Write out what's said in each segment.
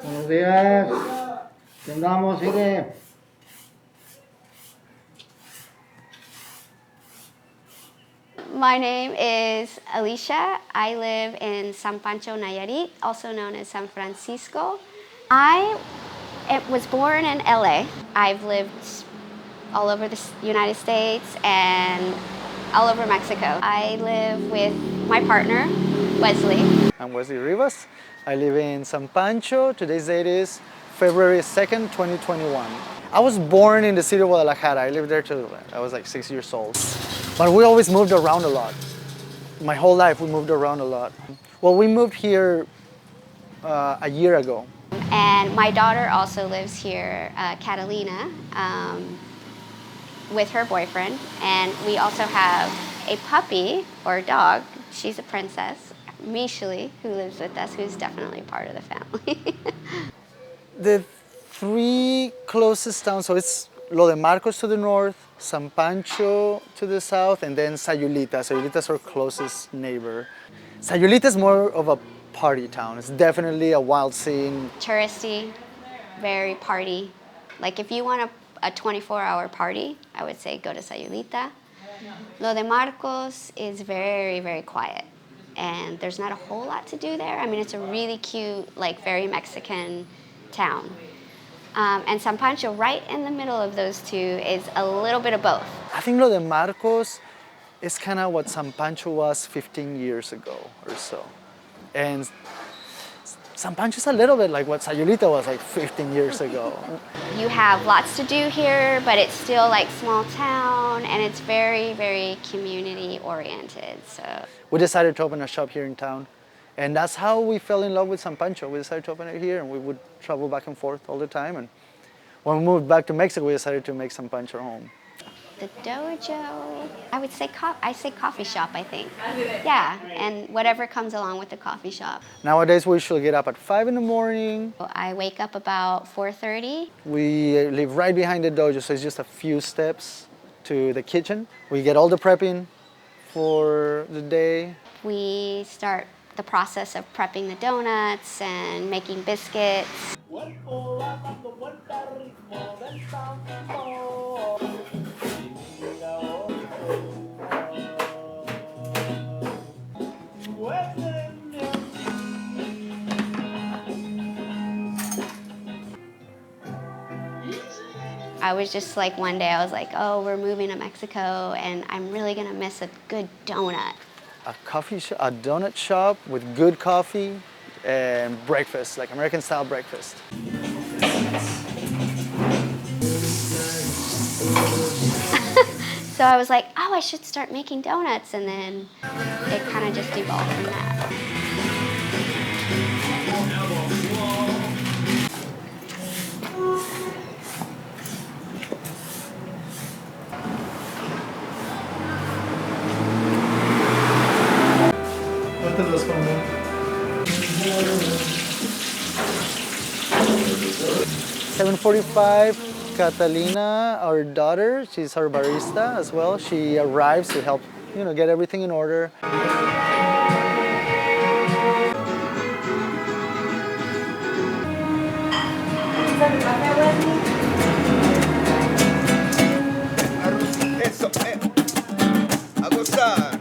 Buenos días. Brindamos, sigue. My name is Alicia. I live in San Pancho, Nayarit, also known as San Francisco. I was born in LA. I've lived all over the United States and all over Mexico. I live with my partner, Wesley. I'm Wesley Rivas. I live in San Pancho. Today's date is February 2nd, 2021. I was born in the city of Guadalajara. I lived there till I was like 6 years old. But we always moved around a lot. My whole life we moved around a lot. Well, we moved here a year ago. And my daughter also lives here, Catalina, with her boyfriend. And we also have a puppy or a dog. She's a princess, Micheli, who lives with us, who's definitely part of the family. The three closest towns, so it's Lo de Marcos to the north, San Pancho to the south, and then Sayulita. Sayulita's our closest neighbor. Sayulita is more of a party town. It's definitely a wild scene. Touristy, very party. Like if you want a 24-hour party, I would say go to Sayulita. Lo de Marcos is very, very quiet. And there's not a whole lot to do there. I mean, it's a really cute, like very Mexican town. And San Pancho, right in the middle of those two, is a little bit of both. I think Lo de Marcos is kind of what San Pancho was 15 years ago or so. And San Pancho is a little bit like what Sayulita was like 15 years ago. You have lots to do here, but it's still like small town, and it's very, very community oriented. So We decided to open a shop here in town. And that's how we fell in love with San Pancho. We decided to open it here, and we would travel back and forth all the time. And when we moved back to Mexico, we decided to make San Pancho home. the dojo, I would say coffee shop, I think. Yeah, and whatever comes along with the coffee shop. Nowadays, we usually get up at 5 in the morning. I wake up about 4:30. We live right behind the dojo, so it's just a few steps to the kitchen. We get all the prepping for the day. We start the process of prepping the donuts and making biscuits. I was just like, one day I was like, oh, we're moving to Mexico and I'm really gonna miss a good donut. A donut shop with good coffee and breakfast, like American style breakfast. So I was like, oh, I should start making donuts, and then it kind of just evolved from that. ¿Cuántas 7:45, Catalina, our daughter, she's our barista as well. She arrives to help, get everything in order. Eso, a gozar.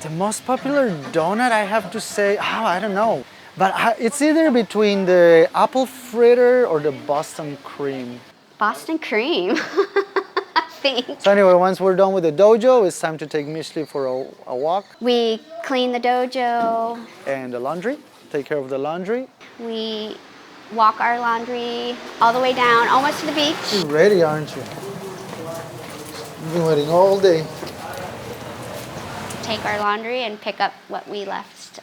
The most popular donut, I have to say, I don't know. But it's either between the apple fritter or the Boston cream. Boston cream, I think. So anyway, once we're done with the dojo, it's time to take Micheli for a walk. We clean the dojo. And the laundry, take care of the laundry. We walk our laundry all the way down, almost to the beach. You're ready, aren't you? You've been waiting all day. Take our laundry and pick up what we left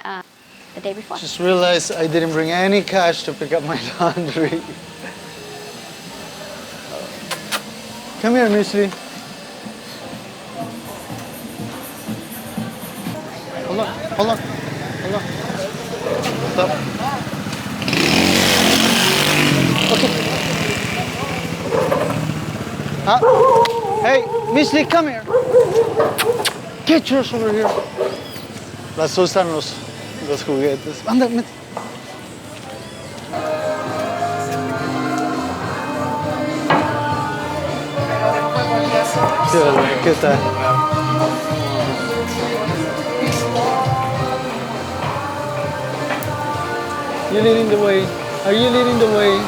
the day before. Just realized I didn't bring any cash to pick up my laundry. Come here, Micheli. hold on. Stop. Okay. Hey, Misty, come here. Get yours over here. La asustan los juguetes. Anda, mete. ¿Qué tal? You leading the way? Are you leading the way?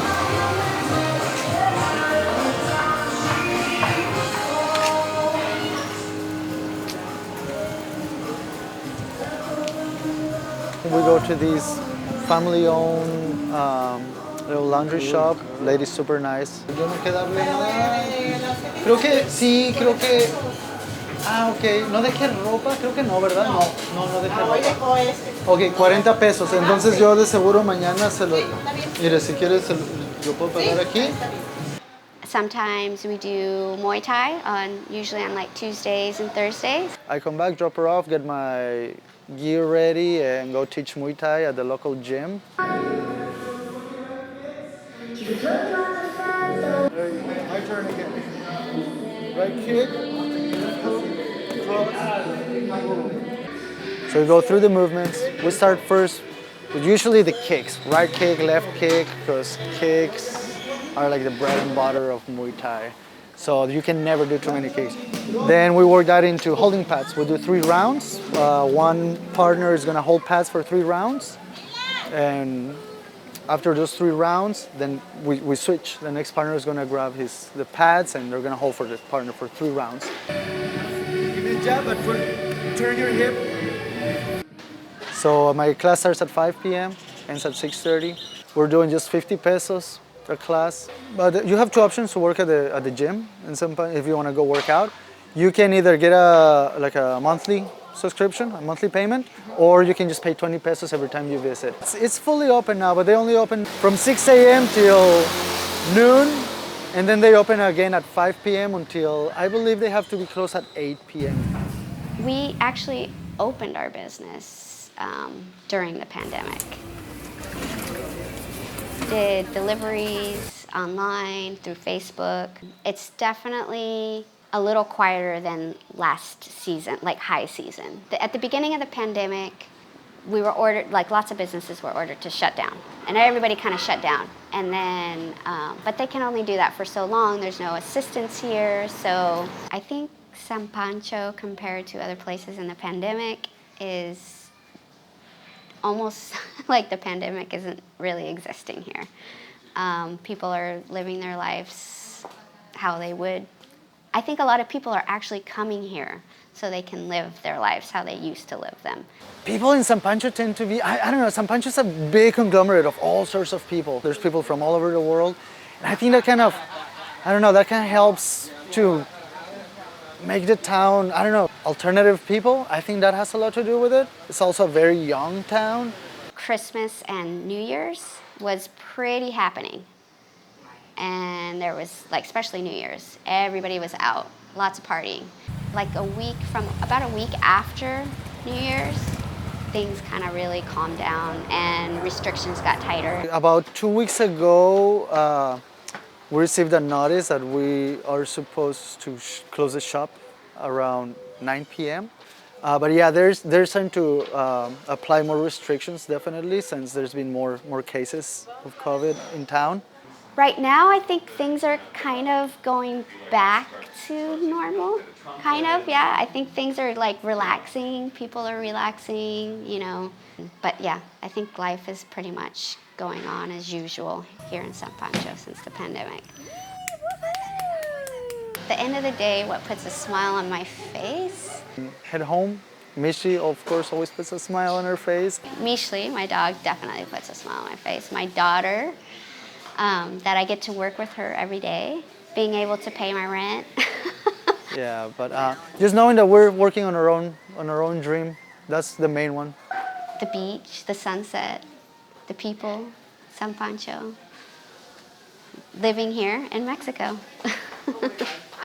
We go to this family-owned little laundry shop. Lady's super nice. Yo no queda darle nada. Creo que sí, creo que. Ah, ok. No dejé ropa, creo que no, ¿verdad? No dejé ropa. Ok, 40 pesos. Entonces yo de seguro mañana se lo. Mire, si quieres, lo puedo pagar aquí. Sometimes we do Muay Thai usually on like Tuesdays and Thursdays. I come back, drop her off, get my gear ready, and go teach Muay Thai at the local gym. My turn again. Right kick. So we go through the movements. We start first with usually the kicks. Right kick, left kick, because kicks are like the bread and butter of Muay Thai. So you can never do too many kicks. Then we work that into holding pads. We do 3 rounds. One partner is gonna hold pads for 3 rounds. And after those 3 rounds, then we switch. The next partner is gonna grab the pads and they're gonna hold for the partner for 3 rounds. Give me a jab, but turn your hip. So my class starts at 5 p.m., ends at 6:30. We're doing just 50 pesos a class. But you have 2 options to work at the gym in San Pancho if you want to go work out. You can either get a monthly subscription, a monthly payment, or you can just pay 20 pesos every time you visit. It's fully open now, but they only open from 6 a.m. till noon, and then they open again at 5 p.m. until, I believe they have to be closed at 8 p.m. We actually opened our business during the pandemic. Did deliveries online through Facebook. It's definitely a little quieter than last season, like high season. At the beginning of the pandemic, we were ordered, like lots of businesses were ordered to shut down. And everybody kind of shut down. And then, but they can only do that for so long. There's no assistance here. So I think San Pancho, compared to other places in the pandemic, is almost like the pandemic isn't really existing here. People are living their lives how they would. I think a lot of people are actually coming here so they can live their lives how they used to live them. People in San Pancho tend to be, I don't know, San Pancho is a big conglomerate of all sorts of people. There's people from all over the world. And I think that kind of helps to make the town, I don't know, alternative people. I think that has a lot to do with it. It's also a very young town. Christmas and New Year's was pretty happening. And there was, like, especially New Year's, everybody was out, lots of partying. Like about a week after New Year's, things kind of really calmed down and restrictions got tighter. About 2 weeks ago, we received a notice that we are supposed to close the shop around 9 p.m. But yeah, they're starting to apply more restrictions, definitely, since there's been more cases of COVID in town. Right now, I think things are kind of going back to normal, kind of, yeah. I think things are like relaxing, people are relaxing, you know. But yeah, I think life is pretty much going on as usual here in San Pancho since the pandemic. At the end of the day, what puts a smile on my face? Head home. Mishi, of course, always puts a smile on her face. Mishli, my dog, definitely puts a smile on my face. My daughter, that I get to work with her every day, being able to pay my rent. Yeah, but just knowing that we're working on our own dream, that's the main one. The beach, the sunset, the people, San Pancho, living here in Mexico.